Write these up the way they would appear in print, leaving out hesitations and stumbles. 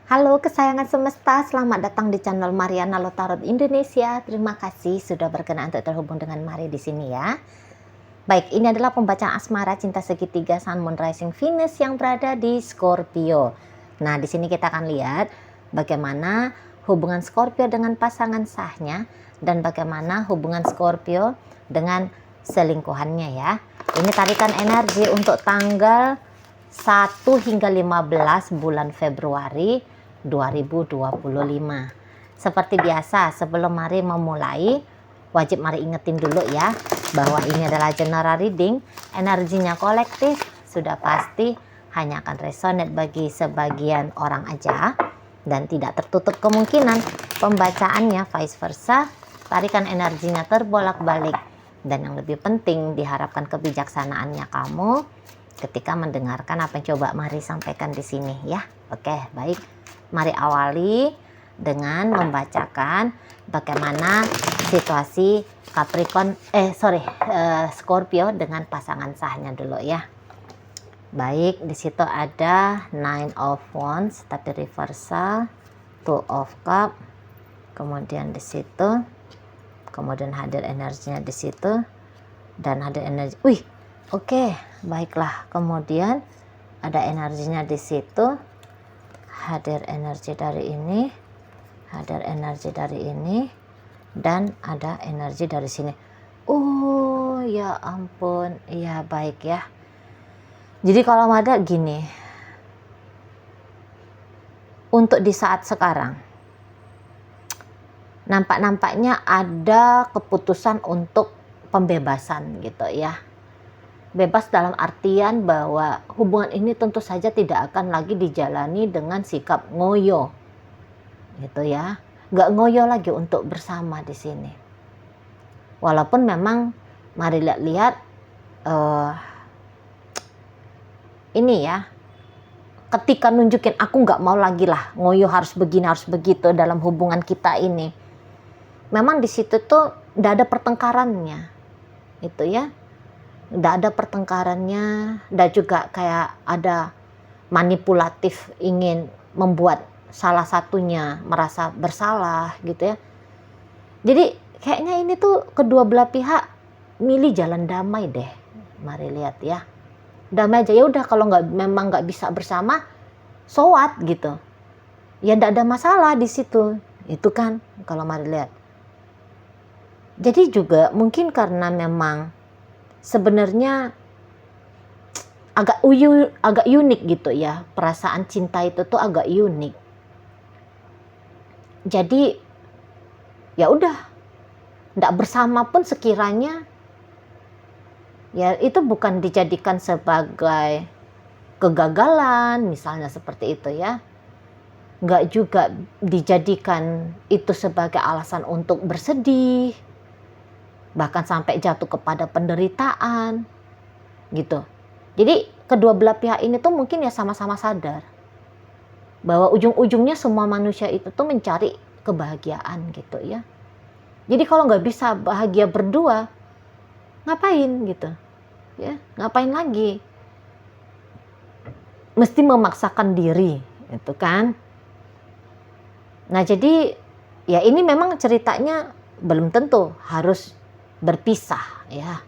Halo kesayangan semesta, selamat datang di channel Mariana Lotarot Indonesia. Terima kasih sudah berkenan untuk terhubung dengan Mari di sini ya. Baik, ini adalah pembacaan asmara cinta segitiga Sun, Moon, Rising, Venus yang berada di Scorpio. Nah, di sini kita akan lihat bagaimana hubungan Scorpio dengan pasangan sahnya dan bagaimana hubungan Scorpio dengan selingkuhannya ya. Ini tarikan energi untuk tanggal 1 hingga 15 bulan Februari 2025. Seperti biasa, sebelum Mari memulai, wajib Mari ingetin dulu ya, bahwa ini adalah general reading, energinya kolektif, sudah pasti hanya akan resonate bagi sebagian orang aja, dan tidak tertutup kemungkinan pembacaannya vice versa, tarikan energinya terbolak-balik, dan yang lebih penting diharapkan kebijaksanaannya kamu ketika mendengarkan apa yang coba Mari sampaikan di sini ya. Oke, baik. Mari awali dengan membacakan bagaimana situasi Scorpio dengan pasangan sahnya dulu ya. Baik, di situ ada Nine of Wands tapi reversal, Two of Cup, kemudian di situ, kemudian hadir energinya di situ, dan hadir energi. Oke, baiklah. Kemudian ada energinya di situ, hadir energi dari ini, hadir energi dari ini, dan ada energi dari sini. Oh ya ampun, ya baik ya. Jadi kalau ada gini, untuk di saat sekarang, nampaknya ada keputusan untuk pembebasan gitu ya. Bebas dalam artian bahwa hubungan ini tentu saja tidak akan lagi dijalani dengan sikap ngoyo, gitu ya. Nggak ngoyo lagi untuk bersama di sini. Walaupun memang Mari lihat-lihat ini ya, ketika nunjukin aku nggak mau lagi lah ngoyo harus begini harus begitu dalam hubungan kita ini. Memang di situ tuh nggak ada pertengkarannya, itu ya. Nggak ada pertengkarannya, dan juga kayak ada manipulatif ingin membuat salah satunya merasa bersalah gitu ya. Jadi kayaknya ini tuh kedua belah pihak milih jalan damai deh. Mari lihat ya, damai aja ya udah. Kalau memang nggak bisa bersama, so what gitu ya, nggak ada masalah di situ, itu kan kalau Mari lihat. Jadi juga mungkin karena memang sebenarnya agak unik gitu ya, perasaan cinta itu tuh agak unik. Jadi ya udah, nggak bersama pun sekiranya ya itu bukan dijadikan sebagai kegagalan misalnya seperti itu ya. Nggak juga dijadikan itu sebagai alasan untuk bersedih, bahkan sampai jatuh kepada penderitaan gitu. Jadi kedua belah pihak ini tuh mungkin ya sama-sama sadar bahwa ujung-ujungnya semua manusia itu tuh mencari kebahagiaan gitu ya. Jadi kalau nggak bisa bahagia berdua, ngapain gitu ya, ngapain lagi mesti memaksakan diri itu kan. Nah jadi ya ini memang ceritanya belum tentu harus berpisah ya,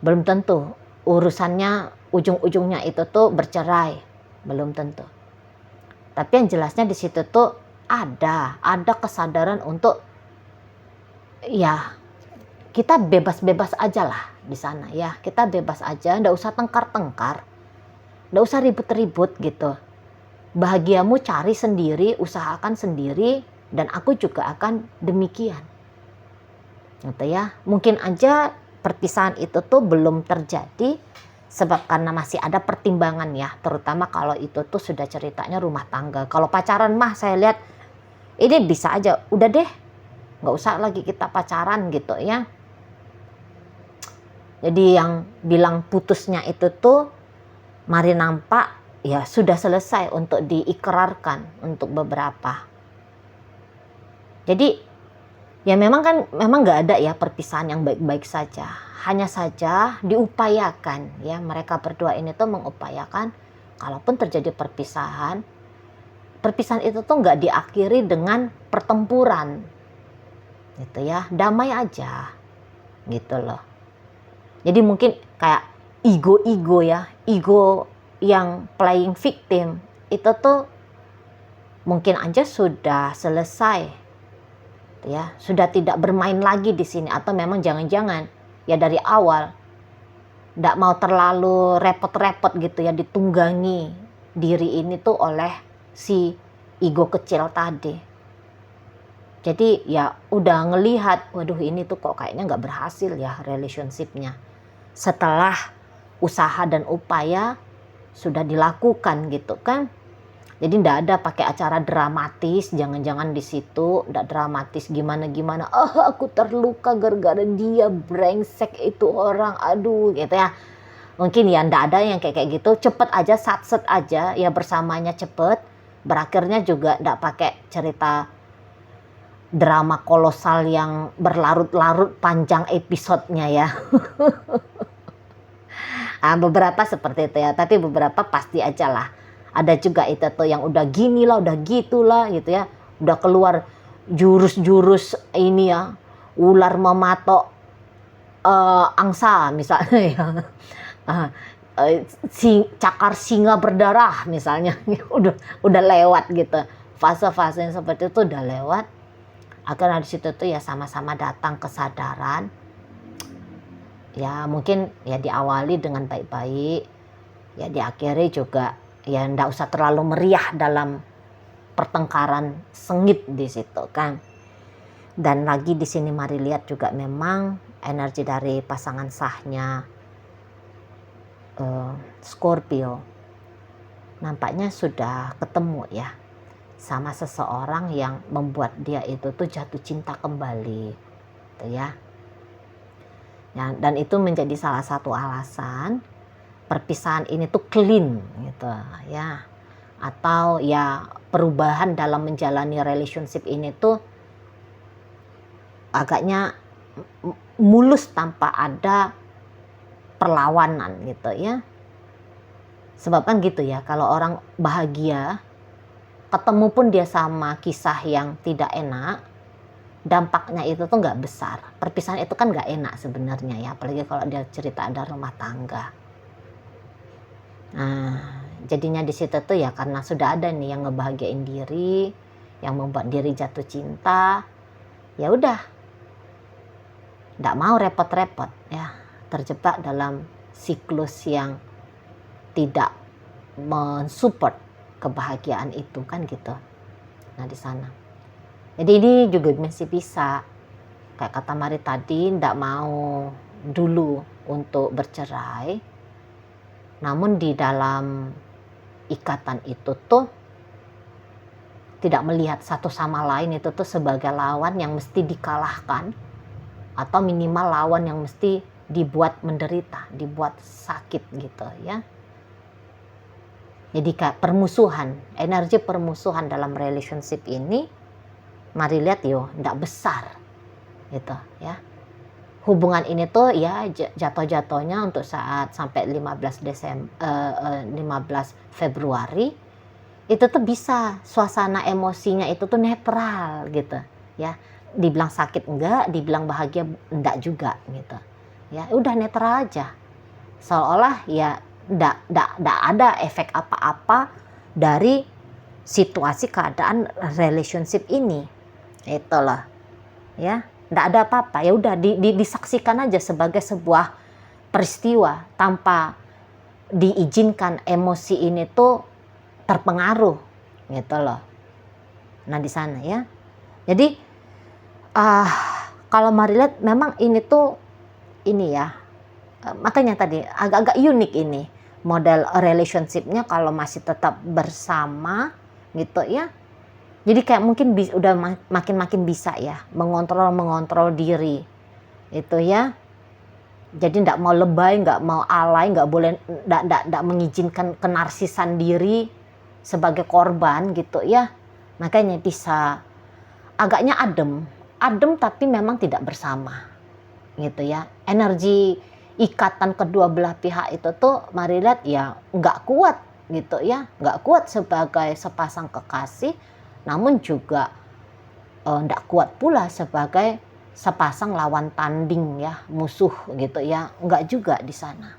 belum tentu urusannya ujung-ujungnya itu tuh bercerai, belum tentu. Tapi yang jelasnya di situ tuh ada kesadaran untuk ya kita bebas-bebas aja lah di sana ya, kita bebas aja, nggak usah tengkar-tengkar, nggak usah ribut-ribut gitu. Bahagiamu cari sendiri, usahakan sendiri, dan aku juga akan demikian. Gitu ya. Mungkin aja perpisahan itu tuh belum terjadi sebab karena masih ada pertimbangan ya, terutama kalau itu tuh sudah ceritanya rumah tangga. Kalau pacaran mah saya lihat ini bisa aja, udah deh, nggak usah lagi kita pacaran gitu ya. Jadi yang bilang putusnya itu tuh Mari nampak ya sudah selesai untuk diikrarkan untuk beberapa. Jadi ya memang nggak ada ya perpisahan yang baik-baik saja. Hanya saja diupayakan ya, mereka berdua ini tuh mengupayakan kalaupun terjadi perpisahan, perpisahan itu tuh nggak diakhiri dengan pertempuran, gitu ya, damai aja, gitu loh. Jadi mungkin kayak ego yang playing victim itu tuh mungkin aja sudah selesai, ya, sudah tidak bermain lagi di sini, atau memang jangan-jangan ya dari awal nggak mau terlalu repot-repot gitu ya ditunggangi diri ini tuh oleh si ego kecil tadi. Jadi ya udah ngelihat, waduh ini tuh kok kayaknya nggak berhasil ya relationship-nya. Setelah usaha dan upaya sudah dilakukan gitu kan. Jadi nggak ada pakai acara dramatis, jangan-jangan di situ nggak dramatis gimana-gimana. Aku terluka gara-gara dia, brengsek itu orang, aduh gitu ya. Mungkin ya nggak ada yang kayak gitu, cepet aja, satset aja ya, bersamanya cepet. Berakhirnya juga nggak pakai cerita drama kolosal yang berlarut-larut panjang episodenya ya. Beberapa seperti itu ya, tapi beberapa pasti aja lah. Ada juga itu tuh yang udah gini lah, udah gitulah gitu ya. Udah keluar jurus-jurus ini ya, ular mematok angsa misalnya ya. Cakar singa berdarah misalnya. udah lewat gitu. Fase-fase yang seperti itu udah lewat. Akhirnya di situ tuh ya sama-sama datang kesadaran. Ya mungkin ya diawali dengan baik-baik, ya diakhiri juga ya ndak usah terlalu meriah dalam pertengkaran sengit di situ kan. Dan lagi di sini mari lihat juga memang energi dari pasangan sahnya Scorpio nampaknya sudah ketemu ya sama seseorang yang membuat dia itu tuh jatuh cinta kembali, gitu ya. Ya, dan itu menjadi salah satu alasan perpisahan ini tuh clean gitu ya, atau ya perubahan dalam menjalani relationship ini tuh agaknya mulus tanpa ada perlawanan gitu ya. Sebab kan gitu ya, kalau orang bahagia ketemu pun dia sama kisah yang tidak enak, dampaknya itu tuh nggak besar. Perpisahan itu kan nggak enak sebenarnya ya, apalagi kalau dia cerita ada rumah tangga. Nah, jadinya di situ tuh ya karena sudah ada nih yang ngebahagiain diri, yang membuat diri jatuh cinta, ya udah, nggak mau repot-repot ya, terjebak dalam siklus yang tidak mensupport kebahagiaan itu kan gitu. Nah di sana. Jadi ini juga masih bisa, kayak kata Mari tadi, ndak mau dulu untuk bercerai, namun di dalam ikatan itu tuh tidak melihat satu sama lain itu tuh sebagai lawan yang mesti dikalahkan, atau minimal lawan yang mesti dibuat menderita, dibuat sakit gitu ya. Jadi kayak permusuhan, energi permusuhan dalam relationship ini, mari lihat yo, ndak besar gitu ya. Hubungan ini tuh ya jatuh-jatuhnya untuk saat sampai 15 Februari itu tuh bisa suasana emosinya itu tuh netral gitu ya. Dibilang sakit enggak, dibilang bahagia enggak juga gitu. Ya udah netral aja. Seolah ya ndak ada efek apa-apa dari situasi keadaan relationship ini. Itu loh. Ya, ndak ada apa-apa. Ya udah disaksikan aja sebagai sebuah peristiwa tanpa diizinkan emosi ini tuh terpengaruh gitu loh. Nah, di sana ya. Jadi kalau Mari lihat memang ini tuh ini ya. Makanya tadi agak-agak unik ini model relationship-nya kalau masih tetap bersama gitu ya. Jadi kayak mungkin udah makin bisa ya mengontrol diri itu ya. Jadi nggak mau lebay, nggak mau alay, nggak boleh, nggak mengizinkan kenarsisan diri sebagai korban gitu ya. Makanya bisa agaknya adem tapi memang tidak bersama gitu ya. Energi ikatan kedua belah pihak itu tuh Mari lihat ya nggak kuat gitu ya, nggak kuat sebagai sepasang kekasih, namun juga nggak kuat pula sebagai sepasang lawan tanding ya, musuh gitu ya, nggak juga di sana.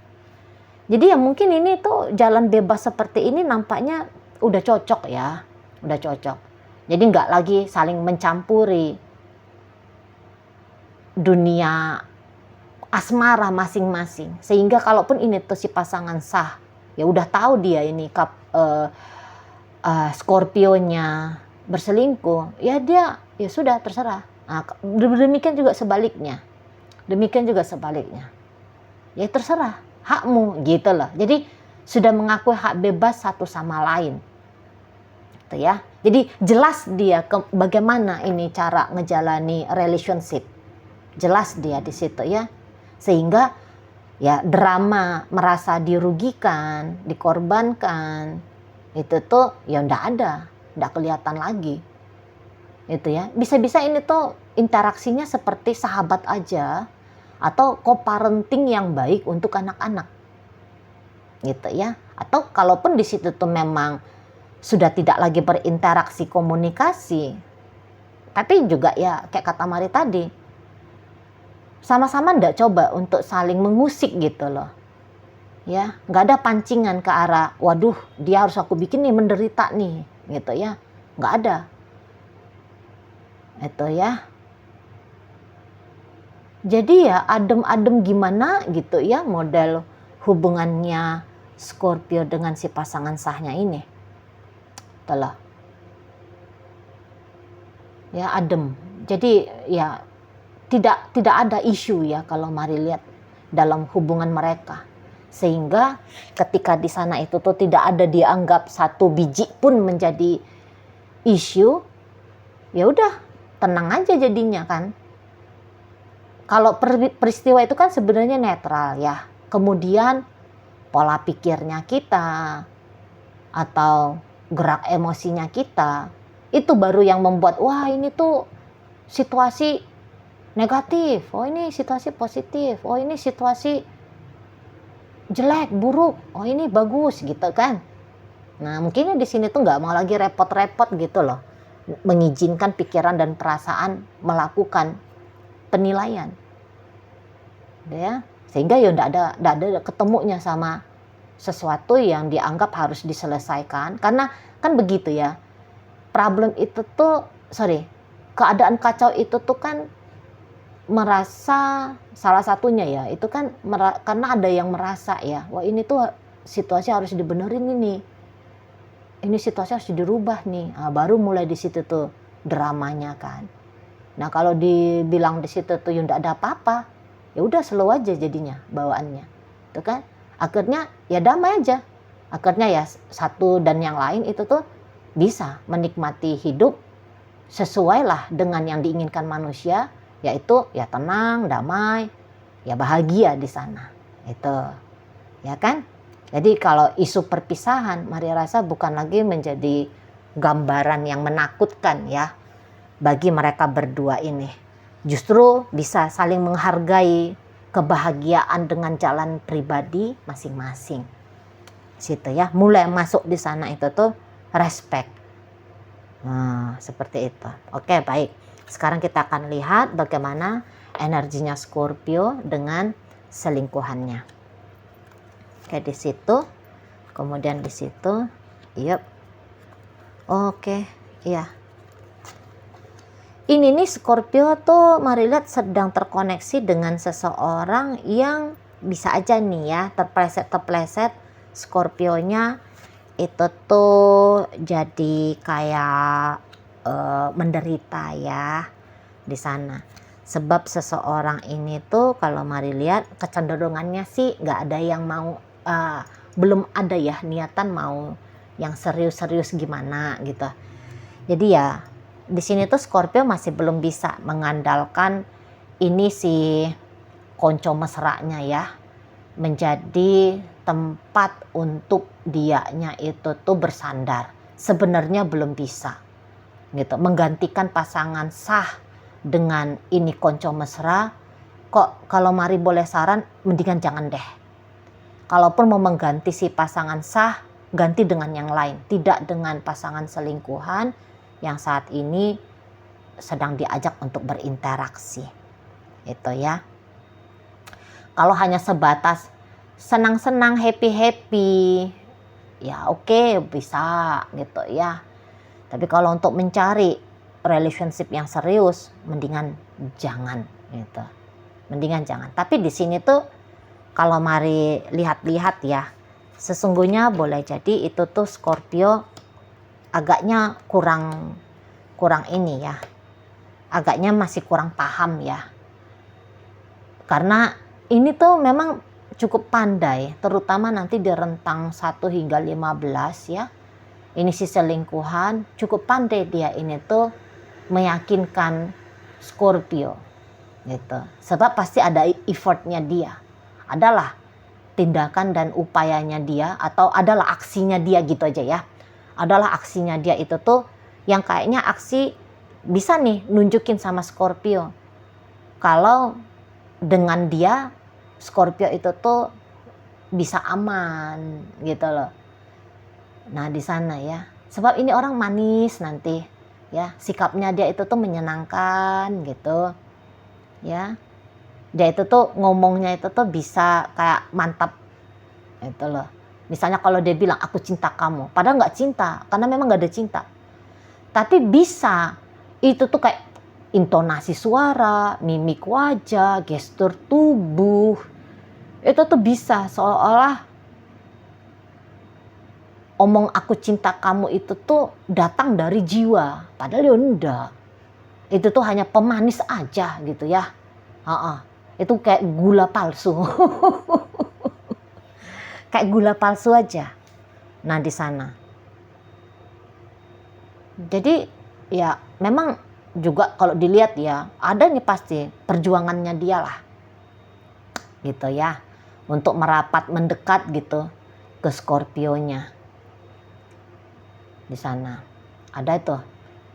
Jadi ya mungkin ini tuh jalan bebas seperti ini nampaknya udah cocok ya, udah cocok. Jadi nggak lagi saling mencampuri dunia asmara masing-masing. Sehingga kalaupun ini tuh si pasangan sah, ya udah tahu dia ini Scorpio-nya berselingkuh, ya dia ya sudah terserah. Nah, demikian juga sebaliknya. Demikian juga sebaliknya. Ya terserah, hakmu gitu loh. Jadi sudah mengakui hak bebas satu sama lain. Gitu ya. Jadi jelas dia bagaimana ini cara ngejalani relationship. Jelas dia di situ ya. Sehingga ya drama merasa dirugikan, dikorbankan, itu tuh ya ndak kelihatan lagi. Itu ya. Bisa-bisa ini tuh interaksinya seperti sahabat aja atau co-parenting yang baik untuk anak-anak. Gitu ya. Atau kalaupun di situ tuh memang sudah tidak lagi berinteraksi komunikasi, tapi juga ya kayak kata Mari tadi, sama-sama ndak coba untuk saling mengusik gitu loh. Ya, nggak ada pancingan ke arah, waduh dia harus aku bikin nih menderita nih, gitu ya, nggak ada. Itu ya. Jadi ya adem-adem gimana gitu ya model hubungannya Scorpio dengan si pasangan sahnya ini. Itulah. Ya adem. Jadi ya tidak ada isu ya kalau Mari lihat dalam hubungan mereka. Sehingga ketika di sana itu tuh tidak ada dianggap satu biji pun menjadi isu. Ya udah, tenang aja jadinya kan. Kalau peristiwa itu kan sebenarnya netral ya. Kemudian pola pikirnya kita atau gerak emosinya kita itu baru yang membuat wah ini tuh situasi negatif, oh ini situasi positif, oh ini situasi jelek, buruk, oh ini bagus gitu kan. Nah mungkin di sini tuh nggak mau lagi repot-repot gitu loh, mengizinkan pikiran dan perasaan melakukan penilaian, ya sehingga ya nggak ada ketemunya sama sesuatu yang dianggap harus diselesaikan, karena kan begitu ya, problem itu tuh keadaan kacau itu tuh kan merasa salah satunya ya itu kan karena ada yang merasa ya, wah ini tuh situasi harus dibenerin ini situasi harus dirubah nih. Nah, baru mulai di situ tuh dramanya kan. Nah kalau dibilang di situ tuh ya nggak ada apa-apa, ya udah slow aja jadinya bawaannya, tuh kan. Akhirnya ya damai aja. Akhirnya ya satu dan yang lain itu tuh bisa menikmati hidup sesuai lah dengan yang diinginkan manusia, yaitu ya tenang, damai, ya bahagia di sana. Itu ya kan. Jadi kalau isu perpisahan, Mari rasa bukan lagi menjadi gambaran yang menakutkan ya bagi mereka berdua ini. Justru bisa saling menghargai kebahagiaan dengan jalan pribadi masing-masing. Situ ya, mulai masuk di sana itu tuh respect. Nah, seperti itu. Oke, baik. Sekarang kita akan lihat bagaimana energinya Scorpio dengan selingkuhannya. Oke, di situ. Kemudian di situ. Yep. Oke, iya. Ini nih Scorpio tuh Mari lihat sedang terkoneksi dengan seseorang yang bisa aja nih ya terpleset Scorpionya itu tuh jadi kayak menderita ya di sana. Sebab seseorang ini tuh kalau Mari lihat kecenderungannya sih nggak ada yang mau, belum ada ya niatan mau yang serius-serius gimana gitu. Jadi ya di sini tuh Scorpio masih belum bisa mengandalkan ini si konco mesranya ya menjadi tempat untuk dianya itu tuh bersandar. Sebenarnya belum bisa gitu menggantikan pasangan sah dengan ini konco mesra. Kok kalau Mari boleh saran mendingan jangan deh. Kalaupun mau mengganti si pasangan sah ganti dengan yang lain, tidak dengan pasangan selingkuhan yang saat ini sedang diajak untuk berinteraksi. Itu ya. Kalau hanya sebatas senang-senang, happy-happy, ya oke, bisa gitu ya. Tapi kalau untuk mencari relationship yang serius, mendingan jangan gitu. Mendingan jangan. Tapi di sini tuh kalau mari lihat-lihat ya, sesungguhnya boleh jadi itu tuh Scorpio agaknya kurang ini ya. Agaknya masih kurang paham ya. Karena ini tuh memang cukup pandai, terutama nanti di rentang 1 hingga 15 ya. Ini si selingkuhan, cukup pandai dia ini tuh meyakinkan Scorpio gitu. Sebab pasti ada effortnya dia. Adalah tindakan dan upayanya dia, atau adalah aksinya dia gitu aja ya. Adalah aksinya dia itu tuh yang kayaknya aksi bisa nih nunjukin sama Scorpio. Kalau dengan dia Scorpio itu tuh bisa aman gitu loh. Nah di sana ya, sebab ini orang manis nanti ya, sikapnya dia itu tuh menyenangkan gitu ya. Dia itu tuh ngomongnya itu tuh bisa kayak mantap itu loh. Misalnya kalau dia bilang aku cinta kamu, padahal nggak cinta karena memang nggak ada cinta, tapi bisa itu tuh kayak intonasi suara, mimik wajah, gestur tubuh, itu tuh bisa seolah-olah omong aku cinta kamu itu tuh datang dari jiwa, padahal ya enggak. Itu tuh hanya pemanis aja gitu ya. Itu kayak gula palsu. Kayak gula palsu aja. Nah di sana. Jadi ya memang juga kalau dilihat ya, ada nih pasti perjuangannya dia lah. Gitu ya. Untuk merapat mendekat gitu ke Scorpio-nya. Di sana. Ada itu.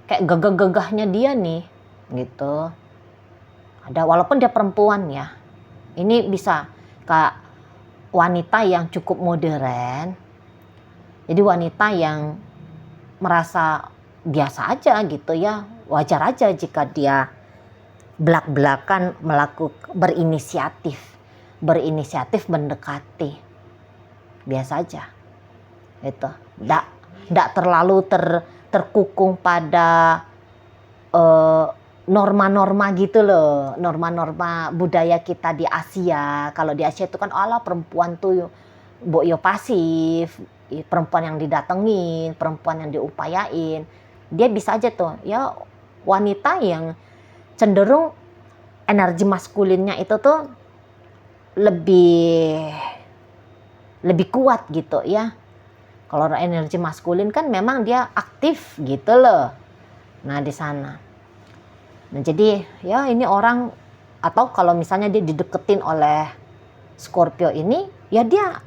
Kayak gagah-gagahnya dia nih. Gitu. Ada, walaupun dia perempuan ya. Ini bisa kayak wanita yang cukup modern. Jadi wanita yang merasa biasa aja gitu ya. Wajar aja jika dia belak-belakan berinisiatif mendekati. Biasa aja. Itu. Nggak terlalu terkukung pada norma-norma gitu loh, norma-norma budaya kita di Asia. Kalau di Asia itu kan ala perempuan tuh yo pasif, perempuan yang didatengin, perempuan yang diupayain. Dia bisa aja tuh ya, wanita yang cenderung energi maskulinnya itu tuh lebih kuat gitu ya. Kalau energi maskulin kan memang dia aktif gitu loh. Nah di sana. Nah jadi ya ini orang, atau kalau misalnya dia dideketin oleh Scorpio ini, ya dia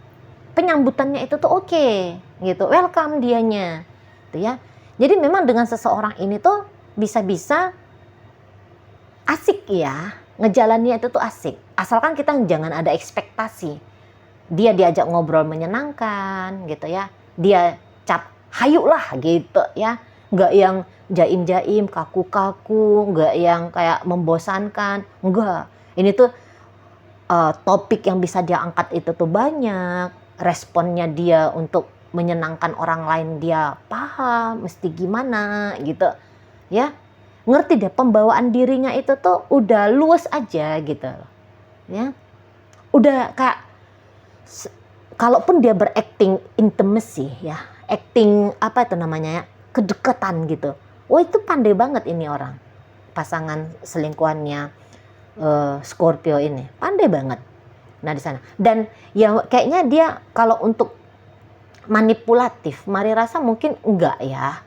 penyambutannya itu tuh oke gitu, welcome dianya, gitu ya. Jadi memang dengan seseorang ini tuh bisa-bisa asik ya, ngejalannya itu tuh asik. Asalkan kita jangan ada ekspektasi. Dia diajak ngobrol menyenangkan gitu ya. Dia cap hayu lah gitu ya. Nggak yang jaim-jaim, kaku-kaku, nggak yang kayak membosankan. Enggak. Ini tuh topik yang bisa dia angkat itu tuh banyak. Responnya dia untuk menyenangkan orang lain dia paham mesti gimana gitu ya. Ngerti deh, pembawaan dirinya itu tuh udah luas aja gitu ya. Udah kayak kalaupun dia berakting intimacy ya, acting apa itu namanya ya, kedekatan gitu. Wah itu pandai banget ini orang, pasangan selingkuhannya Scorpio ini, pandai banget. Nah di sana. Dan ya kayaknya dia kalau untuk manipulatif, Mari rasa mungkin enggak ya.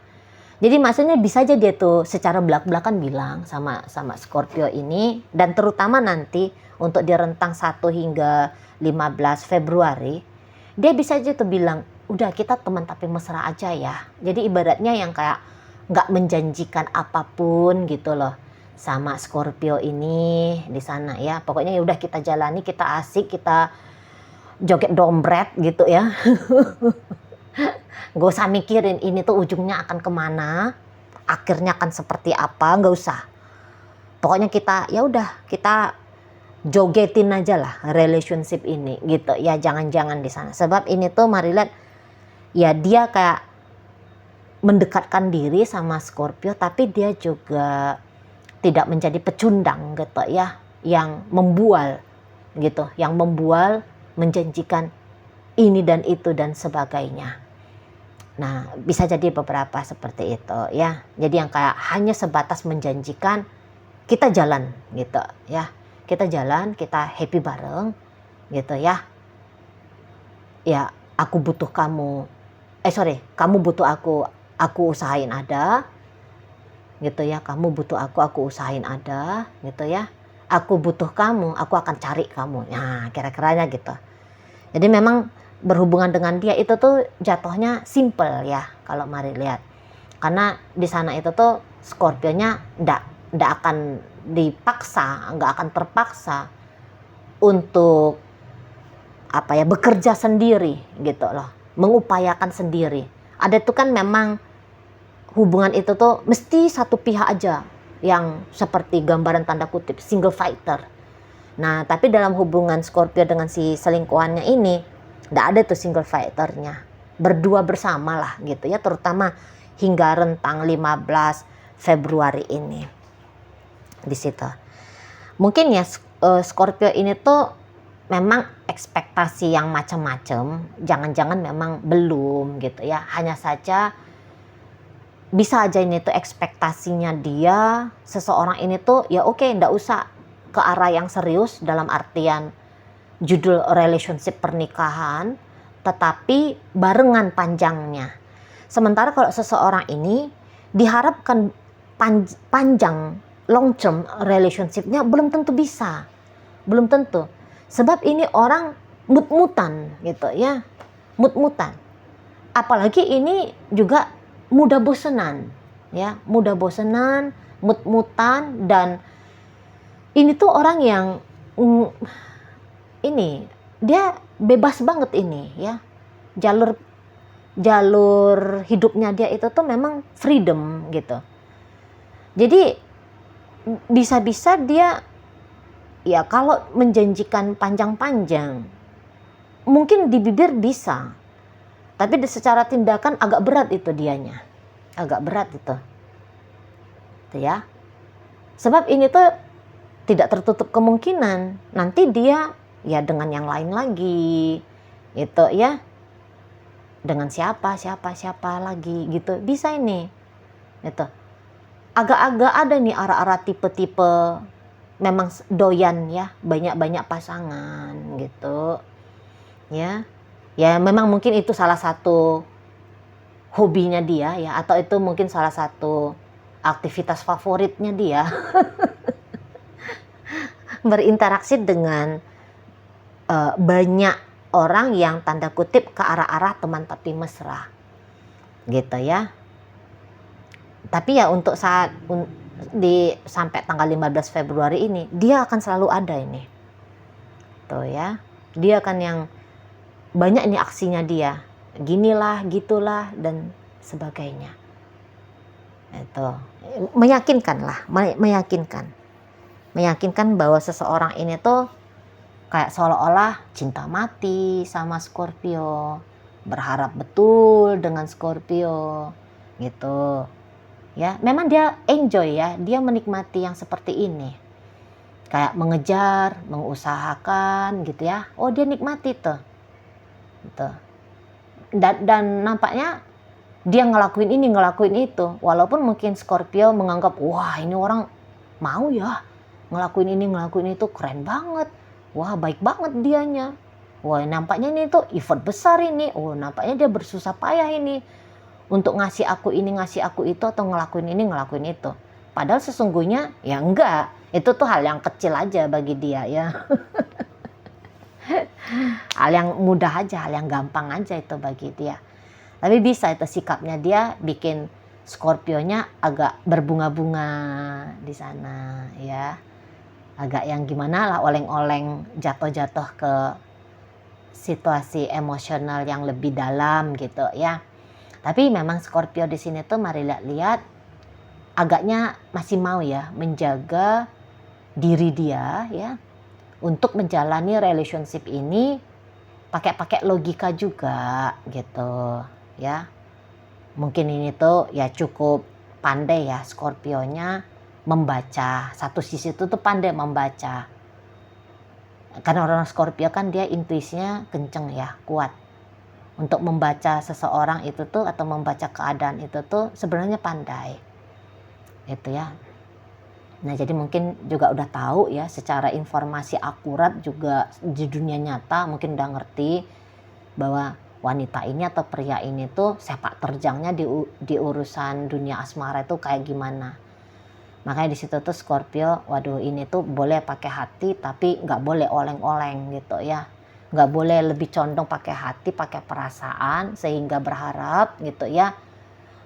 Jadi maksudnya bisa aja dia tuh secara belak-belakan bilang sama Scorpio ini, dan terutama nanti untuk di rentang 1 hingga 15 Februari, dia bisa aja tuh bilang, udah kita teman tapi mesra aja ya. Jadi ibaratnya yang kayak nggak menjanjikan apapun gitu loh sama Scorpio ini di sana ya. Pokoknya ya udah kita jalani, kita asik, kita joget dompret gitu ya. Gak usah mikirin ini tuh ujungnya akan kemana, akhirnya akan seperti apa, gak usah. Pokoknya kita ya udah, kita jogetin aja lah relationship ini gitu ya, jangan-jangan di sana. Sebab ini tuh mari lihat ya, dia kayak mendekatkan diri sama Scorpio, tapi dia juga tidak menjadi pecundang gitu ya, yang membual gitu, yang membual, menjanjikan ini dan itu dan sebagainya. Nah, bisa jadi beberapa seperti itu ya. Jadi yang kayak hanya sebatas menjanjikan kita jalan gitu ya. Kita jalan, kita happy bareng gitu ya. Ya, aku butuh kamu. Kamu butuh aku usahain ada. Gitu ya. Kamu butuh aku usahain ada gitu ya. Aku butuh kamu, aku akan cari kamu. Nah, kira-kiranya gitu. Jadi memang berhubungan dengan dia itu tuh jatuhnya simple ya kalau mari lihat. Karena di sana itu tuh Scorpio-nya ndak akan dipaksa, nggak akan terpaksa untuk apa ya, bekerja sendiri gitu loh, mengupayakan sendiri. Ada tuh kan memang hubungan itu tuh mesti satu pihak aja yang seperti gambaran tanda kutip single fighter. Nah, tapi dalam hubungan Scorpio dengan si selingkuhannya ini, nggak ada tuh single fighternya. Berdua bersama lah gitu ya, terutama hingga rentang 15 Februari ini. Di situ. Mungkin ya Scorpio ini tuh memang ekspektasi yang macam-macam, jangan-jangan memang belum gitu ya. Hanya saja bisa aja ini tuh ekspektasinya dia, seseorang ini tuh ya oke, nggak usah ke arah yang serius dalam artian judul relationship pernikahan, tetapi barengan panjangnya. Sementara kalau seseorang ini diharapkan panjang long term relationshipnya, belum tentu bisa, belum tentu. Sebab ini orang mut-mutan gitu ya, mut-mutan. Apalagi ini juga mudah bosenan ya, mudah bosenan, mut-mutan, dan ini tuh orang yang ini dia bebas banget ini ya, jalur hidupnya dia itu tuh memang freedom gitu. Jadi bisa-bisa dia ya kalau menjanjikan panjang-panjang mungkin di bibir bisa, tapi secara tindakan agak berat itu dianya, agak berat itu ya. Sebab ini tuh tidak tertutup kemungkinan nanti dia ya dengan yang lain lagi itu ya, dengan siapa lagi gitu, bisa ini itu. Agak-agak ada nih arah-arah tipe-tipe memang doyan ya, banyak-banyak pasangan gitu ya. Ya memang mungkin itu salah satu hobinya dia ya, atau itu mungkin salah satu aktivitas favoritnya dia. Berinteraksi dengan banyak orang yang tanda kutip ke arah-arah teman tapi mesra gitu ya. Tapi ya untuk saat sampai tanggal 15 Februari ini dia akan selalu ada ini tuh ya. Dia akan yang banyak ini aksinya dia, ginilah gitulah dan sebagainya. Itu meyakinkan lah, meyakinkan bahwa seseorang ini tuh kayak seolah-olah cinta mati sama Scorpio, berharap betul dengan Scorpio gitu ya. Memang dia enjoy ya, dia menikmati yang seperti ini, kayak mengejar, mengusahakan gitu ya. Oh dia nikmati tuh gitu. Dan nampaknya dia ngelakuin ini ngelakuin itu, walaupun mungkin Scorpio menganggap wah ini orang mau ya ngelakuin ini ngelakuin itu, keren banget, wah baik banget dianya, wah nampaknya ini tuh effort besar ini, oh nampaknya dia bersusah payah ini untuk ngasih aku ini ngasih aku itu, atau ngelakuin ini ngelakuin itu. Padahal sesungguhnya ya enggak, itu tuh hal yang kecil aja bagi dia ya. Hal yang mudah aja, hal yang gampang aja itu bagi dia. Tapi bisa itu sikapnya dia bikin Scorpio-nya agak berbunga-bunga di sana ya. Agak yang gimana lah, oleng-oleng, jatuh-jatuh ke situasi emosional yang lebih dalam gitu ya. Tapi memang Scorpio di sini tuh mari lihat-lihat agaknya masih mau ya menjaga diri dia ya untuk menjalani relationship ini pakai logika juga gitu ya. Mungkin ini tuh ya cukup pandai ya Scorpionya membaca. Satu sisi itu tuh pandai membaca. Karena orang Scorpio kan dia intuisinya kenceng ya, kuat. Untuk membaca seseorang itu tuh atau membaca keadaan itu tuh sebenarnya pandai. Itu ya. Nah, jadi mungkin juga udah tahu ya secara informasi akurat juga di dunia nyata mungkin udah ngerti bahwa wanita ini atau pria ini tuh sepak terjangnya di urusan dunia asmara itu kayak gimana. Makanya di situ tuh Scorpio, waduh ini tuh boleh pakai hati tapi nggak boleh oleng-oleng gitu ya. Nggak boleh lebih condong pakai hati, pakai perasaan sehingga berharap gitu ya.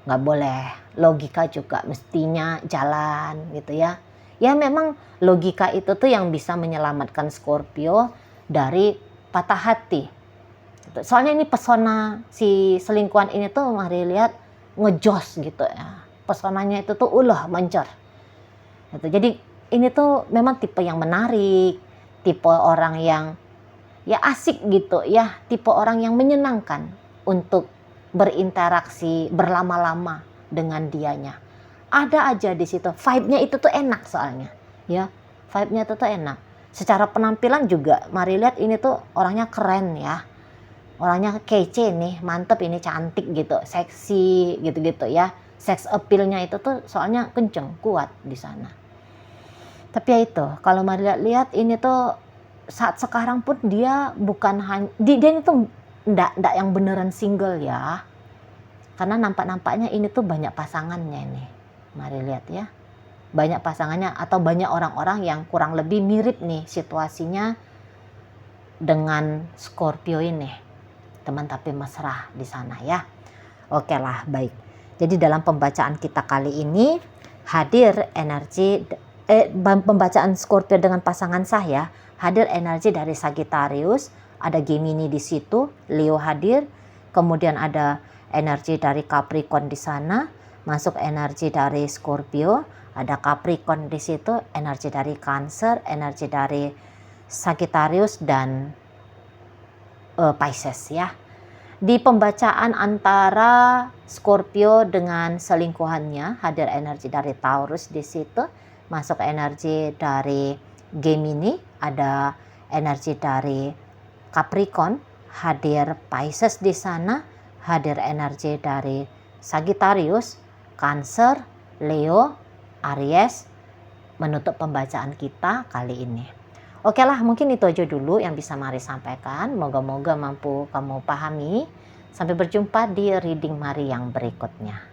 Nggak boleh. Logika juga mestinya jalan gitu ya. Ya memang logika itu tuh yang bisa menyelamatkan Scorpio dari patah hati. Soalnya ini pesona si selingkuhan ini tuh mari lihat ngejos gitu ya. Pesonanya itu tuh mencor. Gitu. Jadi ini tuh memang tipe yang menarik, tipe orang yang ya asik gitu ya, tipe orang yang menyenangkan untuk berinteraksi berlama-lama dengan dianya. Ada aja di situ, vibe-nya itu tuh enak soalnya, ya, vibe-nya itu tuh enak. Secara penampilan juga, mari lihat ini tuh orangnya keren ya, orangnya kece nih, mantep ini cantik gitu, seksi gitu-gitu ya. Sex appeal-nya itu tuh soalnya kenceng, kuat di sana. Tapi ya itu, kalau mari lihat ini tuh saat sekarang pun dia bukan hanya dia ini tuh ndak yang beneran single ya. Karena nampaknya ini tuh banyak pasangannya nih. Mari lihat ya. Banyak pasangannya atau banyak orang-orang yang kurang lebih mirip nih situasinya dengan Scorpio ini. Teman tapi mesra di sana ya. Oke lah, baik. Jadi dalam pembacaan kita kali ini hadir energi pembacaan Scorpio dengan pasangan sah ya. Hadir energi dari Sagittarius, ada Gemini di situ, Leo hadir, kemudian ada energi dari Capricorn di sana, masuk energi dari Scorpio, ada Capricorn di situ, energi dari Cancer, energi dari Sagittarius dan Pisces ya. Di pembacaan antara Scorpio dengan selingkuhannya hadir energi dari Taurus di situ, masuk energi dari Gemini, ada energi dari Capricorn, hadir Pisces di sana, hadir energi dari Sagittarius, Cancer, Leo, Aries, menutup pembacaan kita kali ini. Oke lah, mungkin itu aja dulu yang bisa Mari sampaikan. Moga-moga mampu kamu pahami. Sampai berjumpa di reading Mari yang berikutnya.